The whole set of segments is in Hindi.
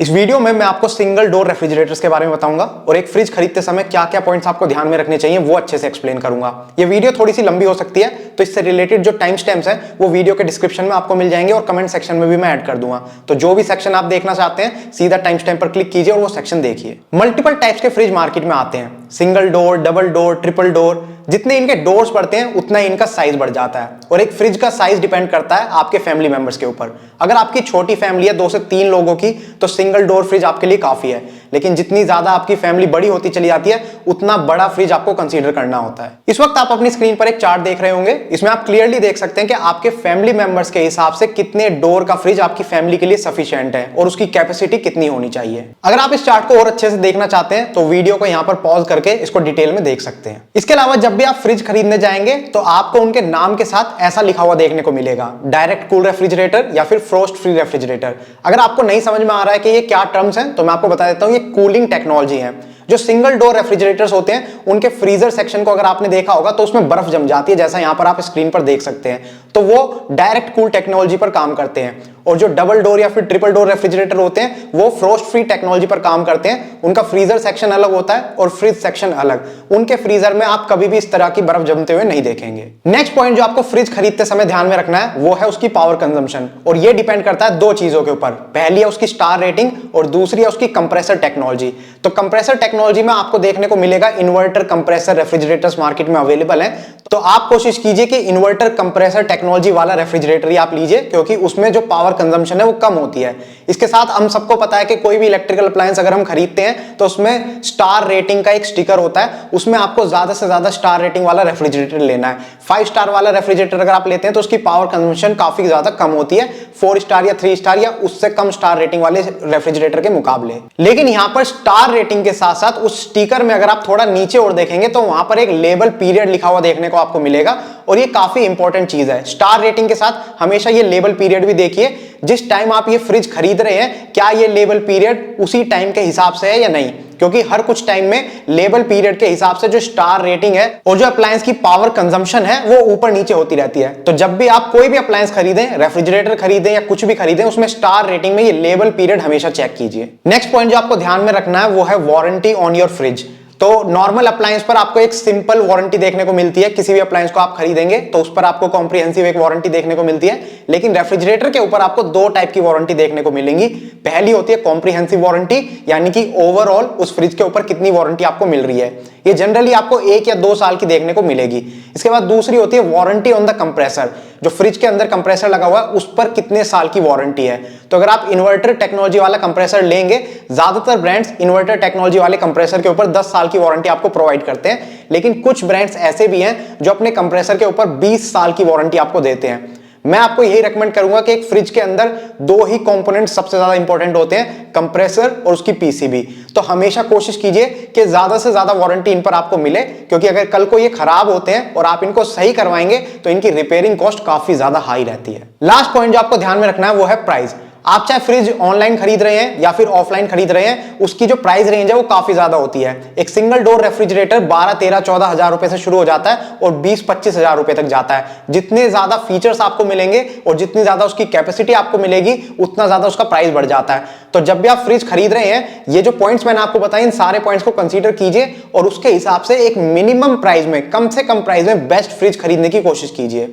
इस वीडियो में मैं आपको सिंगल डोर रेफ्रिजरेटर्स के बारे में बताऊंगा और एक फ्रिज खरीदते समय क्या क्या पॉइंट्स आपको ध्यान में रखने चाहिए वो अच्छे से एक्सप्लेन करूंगा। ये वीडियो थोड़ी सी लंबी हो सकती है, तो इससे रिलेटेड जो टाइम स्टैम्प्स हैं वो वीडियो के डिस्क्रिप्शन में आपको मिल जाएंगे और कमेंट सेक्शन में भी मैं ऐड कर दूंगा। तो जो भी सेक्शन आप देखना चाहते हैं सीधा टाइम स्टैम्प पर क्लिक कीजिए और वो सेक्शन देखिए। मल्टीपल टाइप्स के फ्रिज मार्केट में आते हैं, single door, double door, triple door. जितने इनके डोर्स बढ़ते हैं उतना ही इनका साइज बढ़ जाता है और एक फ्रिज का साइज डिपेंड करता है आपके फैमिली मेंबर्स के ऊपर। अगर आपकी छोटी फैमिली है 2 से 3 लोगों की तो सिंगल डोर फ्रिज आपके लिए काफी है, लेकिन जितनी ज्यादा आपकी फैमिली बड़ी होती चली जाती है उतना बड़ा फ्रिज आपको कंसीडर करना होता है। इस वक्त आप अपनी स्क्रीन पर एक चार्ट देख रहे होंगे, इसमें आप क्लियरली देख सकते हैं कि आपके फैमिली मेंबर्स के हिसाब से कितने डोर का फ्रिज आपकी फैमिली के लिए सफिशिएंट है और उसकी कैपेसिटी कितनी होनी चाहिए। अगर आप इस चार्ट को और अच्छे से देखना चाहते हैं तो वीडियो को यहां पर पॉज करके इसको डिटेल में देख सकते हैं। इसके अलावा जब भी आप फ्रिज खरीदने जाएंगे तो आपको उनके नाम के साथ ऐसा लिखा हुआ देखने को मिलेगा, डायरेक्ट कूल रेफ्रिजरेटर या फिर फ्रोस्ट फ्री रेफ्रिजरेटर। अगर आपको नहीं समझ में आ रहा है कि ये क्या टर्म्स हैं तो मैं आपको बता देता हूं, ये कूलिंग टेक्नोलॉजी है। जो सिंगल डोर रेफ्रिजरेटर्स होते हैं उनके फ्रीजर सेक्शन को अगर आपने देखा होगा तो उसमें बर्फ जम जाती है, जैसा यहां पर आप स्क्रीन पर देख सकते हैं। तो वो डायरेक्ट कूल टेक्नोलॉजी पर काम करते हैं। और जो डबल डोर या फिर ट्रिपल डोर रेफ्रिजरेटर होते हैं वो फ्रोस्ट फ्री टेक्नोलॉजी पर काम करते हैं। उनका फ्रीजर सेक्शन अलग होता है और फ्रिज सेक्शन अलग। उनके फ्रीजर में आप कभी भी इस तरह की बर्फ जमते हुए नहीं देखेंगे। नेक्स्ट पॉइंट जो आपको फ्रिज खरीदते समय ध्यान में रखना है वो है उसकी पावर कंजम्पशन, और ये डिपेंड करता है 2 चीजों के ऊपर। पहली है उसकी स्टार रेटिंग और दूसरी है उसकी कंप्रेसर टेक्नोलॉजी। तो कंप्रेसर टेक्नोलॉजी में आपको देखने को मिलेगा इन्वर्टर कंप्रेसर रेफ्रिजरेटर्स मार्केट में अवेलेबल है। तो आप कोशिश कीजिए कि इन्वर्टर कंप्रेसर टेक्नोलॉजी वाला रेफ्रिजरेटर ही आप लीजिए, क्योंकि उसमें जो पावर कंजम्पशन है वो कम होती है। इसके साथ हम सबको पता है कि कोई भी इलेक्ट्रिकल अप्लायंस अगर हम खरीदते हैं तो उसमें स्टार रेटिंग का एक स्टिकर होता है, उसमें आपको ज्यादा से ज्यादा स्टार रेटिंग वाला रेफ्रिजरेटर लेना है। 5 स्टार वाला रेफ्रिजरेटर अगर आप लेते हैं तो उसकी पावर कंजम्पशन काफी ज्यादा कम होती है 4 स्टार या 3 स्टार या उससे कम स्टार रेटिंग वाले रेफ्रिजरेटर के मुकाबले। लेकिन यहां पर स्टार रेटिंग के साथ साथ उस स्टिकर में अगर आप थोड़ा नीचे और देखेंगे तो वहां पर एक लेबल पीरियड लिखा हुआ देखने को आपको मिलेगा, और ये काफी इंपॉर्टेंट चीज है। स्टार रेटिंग के साथ हमेशा ये लेबल पीरियड भी देखिए, जिस टाइम आप ये फ्रिज खरीद रहे हैं क्या ये लेबल पीरियड उसी टाइम के हिसाब से है या नहीं, क्योंकि हर कुछ टाइम में लेबल पीरियड के हिसाब से जो स्टार रेटिंग है और जो अप्लायंस की पावर कंजम्पशन है वो ऊपर नीचे होती रहती है। तो जब भी आप कोई भी अप्लायंस खरीदें, रेफ्रिजरेटर खरीदें या कुछ भी खरीदें, उसमें स्टार रेटिंग में ये लेबल पीरियड हमेशा चेक कीजिए। नेक्स्ट पॉइंट जो आपको ध्यान में रखना है वो है वारंटी ऑन योर फ्रिज। तो नॉर्मल अप्लायंस पर आपको एक सिंपल वारंटी देखने को मिलती है, किसी भी अप्लायंस को आप खरीदेंगे तो उस पर आपको कॉम्प्रिहेंसिव एक वारंटी देखने को मिलती है। लेकिन रेफ्रिजरेटर के ऊपर आपको 2 टाइप की वारंटी देखने को मिलेंगी। पहली होती है कॉम्प्रिहेंसिव वारंटी, यानी कि ओवरऑल उस फ्रिज के ऊपर कितनी वारंटी आपको मिल रही है, ये जनरली आपको 1 या 2 साल की देखने को मिलेगी। इसके बाद दूसरी होती है वारंटी ऑन द कंप्रेसर, जो फ्रिज के अंदर कंप्रेसर लगा हुआ है उस पर कितने साल की वारंटी है। तो अगर आप इन्वर्टर टेक्नोलॉजी वाला कंप्रेसर लेंगे, ज्यादातर ब्रांड्स इन्वर्टर टेक्नोलॉजी वाले कंप्रेसर के ऊपर 10 साल की वारंटी आपको प्रोवाइड करते हैं, लेकिन कुछ ब्रांड्स ऐसे भी हैं जो अपने कंप्रेसर के ऊपर 20 साल की वारंटी आपको देते हैं। मैं आपको यही रेकमेंड करूंगा कि एक फ्रिज के अंदर 2 ही कंपोनेंट सबसे ज्यादा इंपॉर्टेंट होते हैं, कंप्रेसर और उसकी पीसीबी। तो हमेशा कोशिश कीजिए कि ज्यादा से ज्यादा वारंटी इन पर आपको मिले, क्योंकि अगर कल को ये खराब होते हैं और आप इनको सही करवाएंगे तो इनकी रिपेयरिंग कॉस्ट काफी ज्यादा हाई रहती है। लास्ट पॉइंट जो आपको ध्यान में रखना है वो है प्राइस। आप चाहे फ्रिज ऑनलाइन खरीद रहे हैं या फिर ऑफलाइन खरीद रहे हैं, उसकी जो प्राइस रेंज है वो काफी ज्यादा होती है। एक सिंगल डोर रेफ्रिजरेटर 12, 13, 14 हजार रुपए से शुरू हो जाता है और 20, 25 हजार रुपए तक जाता है। जितने ज्यादा फीचर्स आपको मिलेंगे और जितनी ज्यादा उसकी कैपेसिटी आपको मिलेगी उतना ज्यादा उसका प्राइस बढ़ जाता है। तो जब भी आप फ्रिज खरीद रहे हैं, ये जो पॉइंट्स मैंने आपको बताए इन सारे पॉइंट्स को कंसीडर कीजिए और उसके हिसाब से एक मिनिमम प्राइस में, कम से कम प्राइस में बेस्ट फ्रिज खरीदने की कोशिश कीजिए।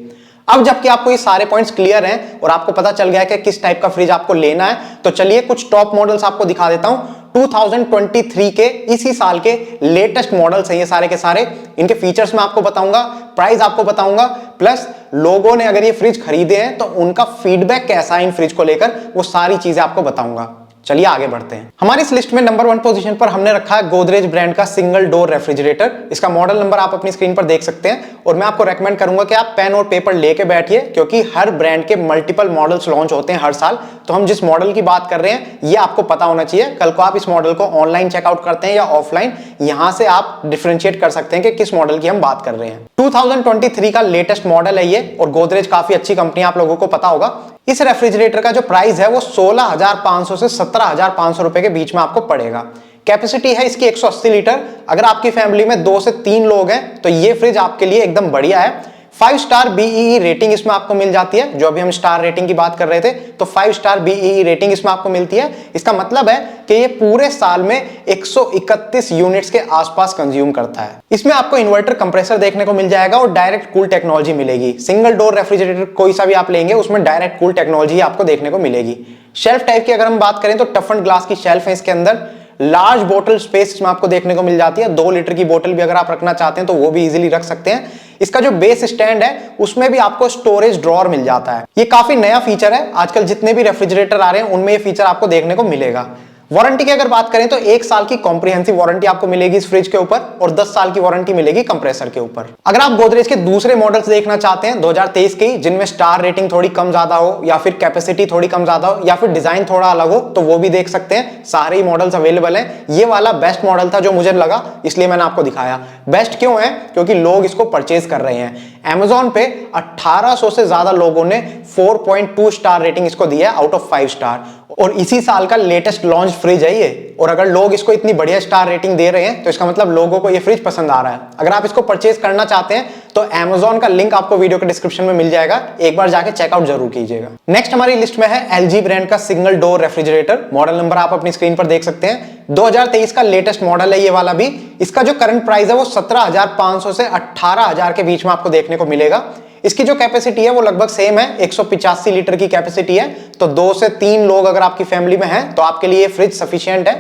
अब जबकि आपको ये सारे पॉइंट्स क्लियर हैं और आपको पता चल गया है कि किस टाइप का फ्रिज आपको लेना है, तो चलिए कुछ टॉप मॉडल्स आपको दिखा देता हूं। 2023 के इसी साल के लेटेस्ट मॉडल्स हैं ये सारे के सारे। इनके फीचर्स मैं आपको बताऊंगा, प्राइस आपको बताऊंगा, प्लस लोगों ने अगर ये फ्रिज खरीदे हैं तो उनका फीडबैक कैसा है इन फ्रिज को लेकर, वो सारी चीजें आपको बताऊंगा। चलिए आगे बढ़ते हैं। हमारी इस लिस्ट में नंबर 1 पोजीशन पर हमने रखा है गोदरेज ब्रांड का सिंगल डोर रेफ्रिजरेटर। इसका मॉडल नंबर आप अपनी स्क्रीन पर देख सकते हैं और मैं आपको रेकमेंड करूंगा कि आप पेन और पेपर लेके बैठिए, क्योंकि हर ब्रांड के मल्टीपल मॉडल्स लॉन्च होते हैं हर साल। तो हम जिस मॉडल की बात कर रहे हैं ये आपको पता होना चाहिए। कल को आप इस मॉडल को ऑनलाइन चेकआउट करते हैं या ऑफलाइन, यहां से आप डिफरेंशिएट कर सकते हैं कि किस मॉडल की हम बात कर रहे हैं। 2023 का लेटेस्ट मॉडल है ये, और गोदरेज काफी अच्छी कंपनी, आप लोगों को पता होगा। इस रेफ्रिजरेटर का जो प्राइस है वो 16,500 से 17,500 रुपए के बीच में आपको पड़ेगा। कैपेसिटी है इसकी 180 लीटर। अगर आपकी फैमिली में 2 से 3 लोग हैं तो ये फ्रिज आपके लिए एकदम बढ़िया है। 5 स्टार BEE रेटिंग इसमें आपको मिल जाती है। जो अभी हम स्टार रेटिंग की बात कर रहे थे, तो 5 स्टार BEE रेटिंग इसमें आपको मिलती है। इसका मतलब है कि ये पूरे साल में 131 यूनिट्स के आसपास कंज्यूम करता है। इसमें आपको इन्वर्टर कंप्रेसर देखने को मिल जाएगा और डायरेक्ट कूल टेक्नोलॉजी मिलेगी। सिंगल डोर रेफ्रिजरेटर कोई सा भी आप लेंगे उसमें डायरेक्ट कूल टेक्नोलॉजी आपको देखने को मिलेगी। शेल्फ टाइप की अगर हम बात करें तो टफन ग्लास की शेल्फ है इसके अंदर। लार्ज बोतल स्पेस इसमें आपको देखने को मिल जाती है। 2 लीटर की बोतल भी अगर आप रखना चाहते हैं तो वो भी इजीली रख सकते हैं। इसका जो बेस स्टैंड है उसमें भी आपको स्टोरेज ड्रॉअर मिल जाता है। ये काफी नया फीचर है, आजकल जितने भी रेफ्रिजरेटर आ रहे हैं उनमें ये फीचर आपको देखने को मिलेगा। वारंटी की अगर बात करें तो 1 साल की कॉम्प्रिहेंसिव वारंटी आपको मिलेगी इस फ्रिज के ऊपर और 10 साल की वारंटी मिलेगी कंप्रेसर के ऊपर। अगर आप गोदरेज के दूसरे मॉडल्स देखना चाहते हैं 2023 के जिनमें स्टार रेटिंग थोड़ी कम ज्यादा हो या फिर कैपेसिटी थोड़ी कम ज्यादा हो या फिर डिजाइन थोड़ा अलग हो तो वो भी देख सकते हैं। सारे ही मॉडल्स अवेलेबल हैं। ये वाला बेस्ट मॉडल था जो मुझे लगा, इसलिए मैंने आपको दिखाया। बेस्ट क्यों है? क्योंकि लोग इसको परचेज कर रहे हैं। Amazon पे 1800 से ज्यादा लोगों ने 4.2 स्टार रेटिंग इसको दिया है आउट ऑफ 5 स्टार और इसी साल का लेटेस्ट लॉन्च फ्रिज है ये। और अगर लोग इसको इतनी बढ़िया स्टार रेटिंग दे रहे हैं तो इसका मतलब लोगों को ये फ्रिज पसंद आ रहा है। अगर आप इसको परचेज करना चाहते हैं तो Amazon का लिंक आपको वीडियो के डिस्क्रिप्शन में मिल जाएगा, एक बार जाके चेकआउट जरूर कीजिएगा। नेक्स्ट हमारी लिस्ट में है LG ब्रांड का single door refrigerator. Model number आप अपनी स्क्रीन पर देख सकते हैं। 2023 का लेटेस्ट मॉडल है ये वाला भी। इसका जो करंट प्राइस है वो 17,500 से 18,000 के बीच में आपको देखने को मिलेगा। इसकी जो कैपेसिटी है वो लगभग सेम है, 185 लीटर की कैपेसिटी है। तो 2 से 3 लोग अगर आपकी फैमिली में हैं तो आपके लिए फ्रिज सफिशिएंट है।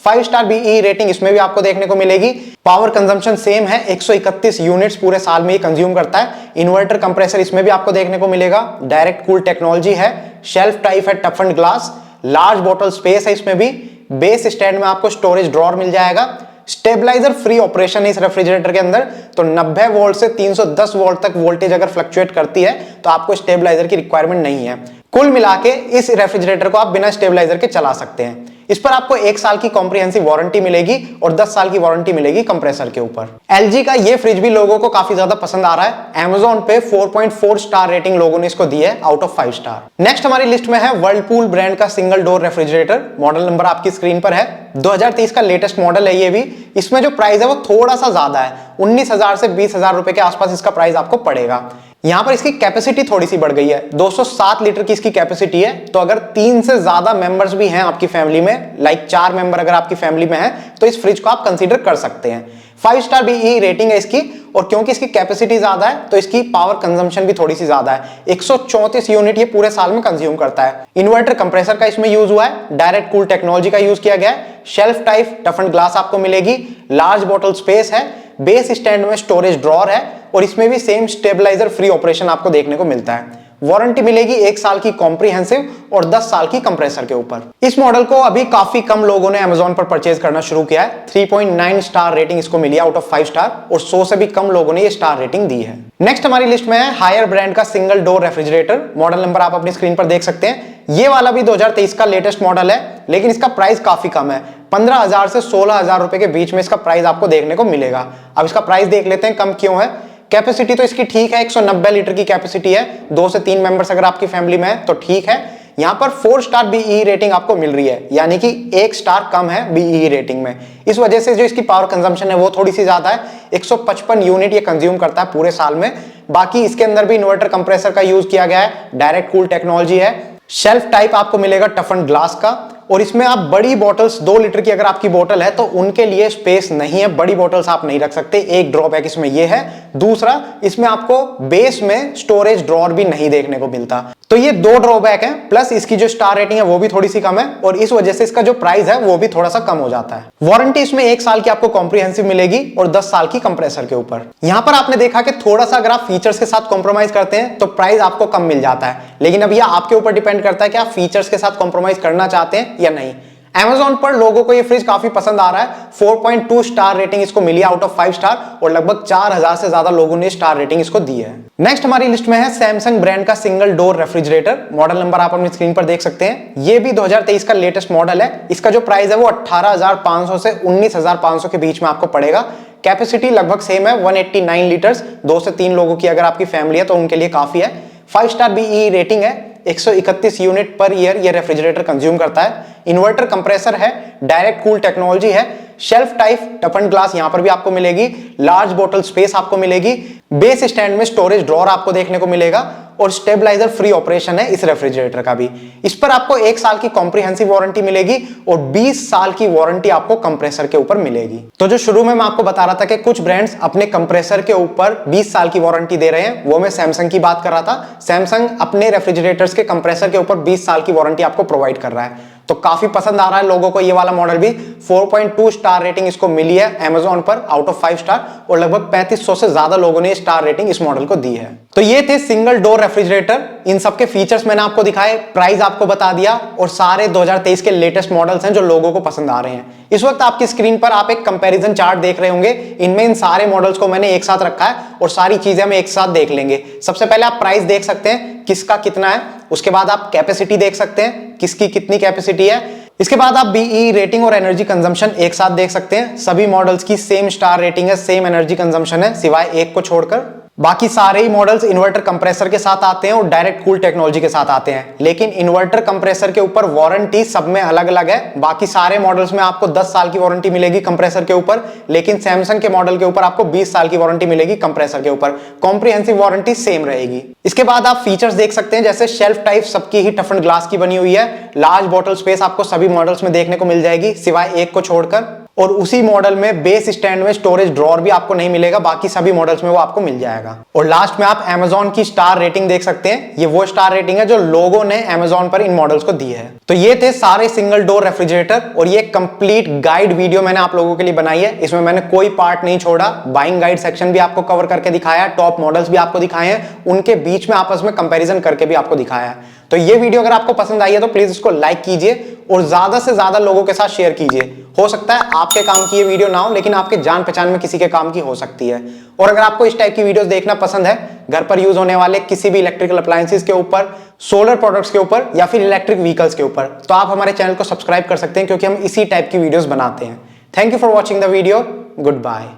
5 स्टार BEE रेटिंग इसमें भी आपको देखने को मिलेगी। पावर कंजम्पशन सेम है, 131 यूनिट्स पूरे साल में ये कंज्यूम करता है। इन्वर्टर कंप्रेसर इसमें भी आपको देखने को मिलेगा। डायरेक्ट कूल टेक्नोलॉजी है। शेल्फ टाइप है टफन ग्लास। लार्ज बॉटल स्पेस है इसमें भी। बेस स्टैंड में आपको स्टोरेज ड्रॉअर मिल जाएगा। स्टेबलाइजर फ्री ऑपरेशन है इस रेफ्रिजरेटर के अंदर। तो 90 वोल्ट से 310 वोल्ट तक वोल्टेज अगर फ्लक्चुएट करती है तो आपको स्टेबलाइजर की रिक्वायरमेंट नहीं है। कुल मिला के इस रेफ्रिजरेटर को आप बिना स्टेबलाइजर के चला सकते हैं। इस पर आपको 1 साल की कॉम्प्रिहेंसिव वारंटी मिलेगी और 10 साल की वारंटी मिलेगी कंप्रेसर के ऊपर। LG का ये फ्रिज भी लोगों को काफी ज्यादा पसंद आ रहा है। Amazon पे 4.4 स्टार रेटिंग लोगों ने इसको दी है आउट ऑफ 5 स्टार। नेक्स्ट हमारी लिस्ट में है वर्लपूल ब्रांड का single door refrigerator. Model number आपकी स्क्रीन पर है। 2023 का लेटेस्ट मॉडल है ये भी। इसमें जो प्राइस है वो थोड़ा सा ज्यादा है, 19,000 से 20,000 रुपए के आसपास इसका प्राइस आपको पड़ेगा। यहां पर इसकी कैपेसिटी थोड़ी सी बढ़ गई है, 207 लीटर की इसकी कैपेसिटी है। तो अगर 3 से ज्यादा मेंबर्स भी हैं आपकी फैमिली में, लाइक 4 मेंबर अगर आपकी फैमिली में है तो इस फ्रिज को आप कंसीडर कर सकते हैं। 5 स्टार BEE रेटिंग है इसकी और क्योंकि इसकी कैपेसिटी ज्यादा है तो इसकी पावर कंजम्पशन भी थोड़ी सी ज्यादा है। 134 यूनिट ये पूरे साल में कंज्यूम करता है। इन्वर्टर कंप्रेसर का इसमें यूज हुआ है। डायरेक्ट कूल टेक्नोलॉजी का यूज किया गया है। शेल्फ टाइप टफन ग्लास आपको मिलेगी। लार्ज बॉटल स्पेस है। बेस स्टैंड में स्टोरेज ड्रॉअर है और इसमें भी सेम स्टेबलाइजर फ्री ऑपरेशन आपको देखने को मिलता है। वारंटी मिलेगी 1 साल की कॉम्प्रिहेंसिव और 10 साल की कंप्रेसर के ऊपर। इस मॉडल को अभी काफी कम लोगों ने Amazon पर परचेज करना शुरू किया है। 3.9 स्टार रेटिंग इसको मिली आउट ऑफ 5 स्टार और 100 से भी कम लोगों ने ये स्टार रेटिंग दी है। नेक्स्ट हमारी लिस्ट में है हायर ब्रांड का single door refrigerator. Model number आप अपनी स्क्रीन पर देख सकते हैं। ये वाला भी 2023 का लेटेस्ट मॉडल है, लेकिन इसका प्राइस काफी कम है। 15,000 से 16,000 रुपए के बीच में इसका प्राइस आपको देखने को मिलेगा। अब इसका प्राइस देख लेते हैं कम क्यों है। कैपेसिटी तो इसकी ठीक है, 190 लीटर की कैपेसिटी है। 2 से 3 मेंबर्स अगर आपकी फैमिली में है तो ठीक है। यहां पर 4 स्टार BEE रेटिंग आपको मिल रही है, यानी कि 1 स्टार कम है BEE रेटिंग में। इस वजह से जो इसकी पावर कंजम्पशन है वो थोड़ी सी ज्यादा है। 155 यूनिट ये कंज्यूम करता है पूरे साल में। बाकी इसके अंदर भी इन्वर्टर कंप्रेसर का यूज किया गया है। डायरेक्ट कूल टेक्नोलॉजी है। शेल्फ टाइप आपको मिलेगा टफन ग्लास का और इसमें आप बड़ी बॉटल्स 2 लीटर की अगर आपकी बोतल है तो उनके लिए स्पेस नहीं है, बड़ी बॉटल्स आप नहीं रख सकते। एक ड्रॉबैक इसमें ये है। दूसरा, इसमें आपको बेस में स्टोरेज ड्रॉअर भी नहीं देखने को मिलता। तो ये 2 ड्रॉबैक है। प्लस इसकी जो स्टार रेटिंग है वो भी थोड़ी सी कम है और इस वजह से इसका जो प्राइस है वो भी थोड़ा सा कम हो जाता है। वारंटी इसमें 1 साल की आपको कॉम्प्रिहेंसिव मिलेगी और 10 साल की कंप्रेसर के ऊपर। यहां पर आपने देखा कि थोड़ा सा अगर आप फीचर्स के साथ कॉम्प्रोमाइज करते हैं तो प्राइस आपको कम मिल जाता है, लेकिन अब यह आपके ऊपर डिपेंड करता है कि आप फीचर्स के साथ कॉम्प्रोमाइज करना चाहते हैं या नहीं। Amazon पर लोगों को ये फ्रिज काफी पसंद आ रहा है। 4.2 स्टार रेटिंग इसको मिली आउट ऑफ 5 स्टार और लगभग 4,000 से ज्यादा लोगों ने स्टार रेटिंग इसको दी है। नेक्स्ट हमारी लिस्ट में है सैमसंग ब्रांड का single door refrigerator. Model number आप अपनी स्क्रीन पर देख सकते हैं। ये भी 2023 का लेटेस्ट मॉडल है। इसका जो प्राइस है वो 18,500 से 19,500 के बीच में आपको पड़ेगा। कैपेसिटी लगभग सेम है, 189 लीटर्स। 2 से 3 लोगों की अगर आपकी फैमिली है तो उनके लिए काफी है। 5 स्टार BEE रेटिंग है। 131 यूनिट पर ईयर ये रेफ्रिजरेटर कंज्यूम करता है। इन्वर्टर कंप्रेसर है। डायरेक्ट कूल टेक्नोलॉजी है। शेल्फ टाइप टफन ग्लास यहां पर भी आपको मिलेगी, लार्ज बोतल स्पेस आपको मिलेगी, बेस स्टैंड में स्टोरेज ड्रॉर आपको देखने को मिलेगा और स्टेबलाइजर फ्री ऑपरेशन है इस रेफ्रिजरेटर का भी। इस पर आपको 1 साल की कॉम्प्रिहेंसिव वारंटी मिलेगी और 20 साल की वारंटी आपको कंप्रेसर के ऊपर मिलेगी। तो जो शुरू में मैं आपको बता रहा था कि कुछ ब्रांड्स अपने कंप्रेसर के ऊपर 20 साल की वारंटी दे रहे हैं, वो मैं सैमसंग की बात कर रहा था। सैमसंग अपने रेफ्रिजरेटर्स के कंप्रेसर के ऊपर 20 साल की वारंटी आपको प्रोवाइड कर रहा है, तो काफी पसंद आ रहा है लोगों को ये वाला मॉडल भी। 4.2 स्टार रेटिंग इसको मिली है Amazon पर आउट ऑफ 5 स्टार, और लगभग 3500 से ज्यादा लोगों ने स्टार रेटिंग इस मॉडल को दी है। तो ये थे सिंगल डोर रेफ्रिजरेटर, इन सबके फीचर्स मैंने आपको दिखाए, प्राइस आपको बता दिया, और सारे 2023 के लेटेस्ट मॉडल्स हैं जो लोगों को पसंद आ रहे हैं। इस वक्त आपकी स्क्रीन पर आप एक कंपैरिजन चार्ट देख रहे होंगे, इनमें इन सारे मॉडल्स को मैंने एक साथ रखा है और सारी चीजें हम एक साथ देख लेंगे। सबसे पहले आप प्राइस देख सकते हैं किसका कितना है, उसके बाद आप कैपेसिटी देख सकते हैं किसकी कितनी कैपेसिटी है, इसके बाद आप बीई रेटिंग और एनर्जी कंजम्पशन एक साथ देख सकते हैं। सभी मॉडल्स की सेम स्टार रेटिंग है, सेम एनर्जी कंजम्पशन है, सिवाय एक को छोड़कर। बाकी सारे ही मॉडल्स इन्वर्टर कंप्रेसर के साथ आते हैं और डायरेक्ट कूल टेक्नोलॉजी के साथ आते हैं, लेकिन इन्वर्टर कंप्रेसर के ऊपर वारंटी सब में अलग अलग है। बाकी सारे मॉडल्स में आपको 10 साल की वारंटी मिलेगी कंप्रेसर के ऊपर, लेकिन सैमसंग के मॉडल के ऊपर आपको 20 साल की वारंटी मिलेगी कंप्रेसर के ऊपर। कॉम्प्रिहेंसिव वारंटी सेम रहेगी। इसके बाद आप फीचर्स देख सकते हैं, जैसे शेल्फ टाइप सबकी ही टफन ग्लास की बनी हुई है, लार्ज बॉटल स्पेस आपको सभी मॉडल्स में देखने को मिल जाएगी सिवाय एक को छोड़कर, और उसी मॉडल में बेस स्टैंड में स्टोरेज ड्रॉर भी आपको नहीं मिलेगा, बाकी सभी मॉडल्स में वो आपको मिल जाएगा। और लास्ट में आप Amazon की स्टार रेटिंग देख सकते हैं, ये वो स्टार रेटिंग है जो लोगों ने Amazon पर इन मॉडल्स को दी है। तो ये थे सारे सिंगल डोर रेफ्रिजरेटर, और ये कंप्लीट गाइड वीडियो मैंने आप लोगों के लिए बनाई है, इसमें मैंने कोई पार्ट नहीं छोड़ा। बाइंग गाइड सेक्शन भी आपको कवर करके दिखाया, टॉप मॉडल्स भी आपको दिखाए हैं, उनके बीच में आपस में कंपैरिजन करके भी आपको दिखाया है। तो ये वीडियो अगर आपको पसंद आई है तो प्लीज इसको लाइक कीजिए और ज्यादा से ज्यादा लोगों के साथ शेयर कीजिए। हो सकता है आपके काम की ये वीडियो ना हो, लेकिन आपके जान पहचान में किसी के काम की हो सकती है। और अगर आपको इस टाइप की वीडियोस देखना पसंद है, घर पर यूज होने वाले किसी भी इलेक्ट्रिकल अप्लायंसेस के ऊपर, सोलर प्रोडक्ट्स के ऊपर या फिर इलेक्ट्रिक व्हीकल्स के ऊपर, तो आप हमारे चैनल को सब्सक्राइब कर सकते हैं, क्योंकि हम इसी टाइप की वीडियोस बनाते हैं। Thank you for watching the video, good bye.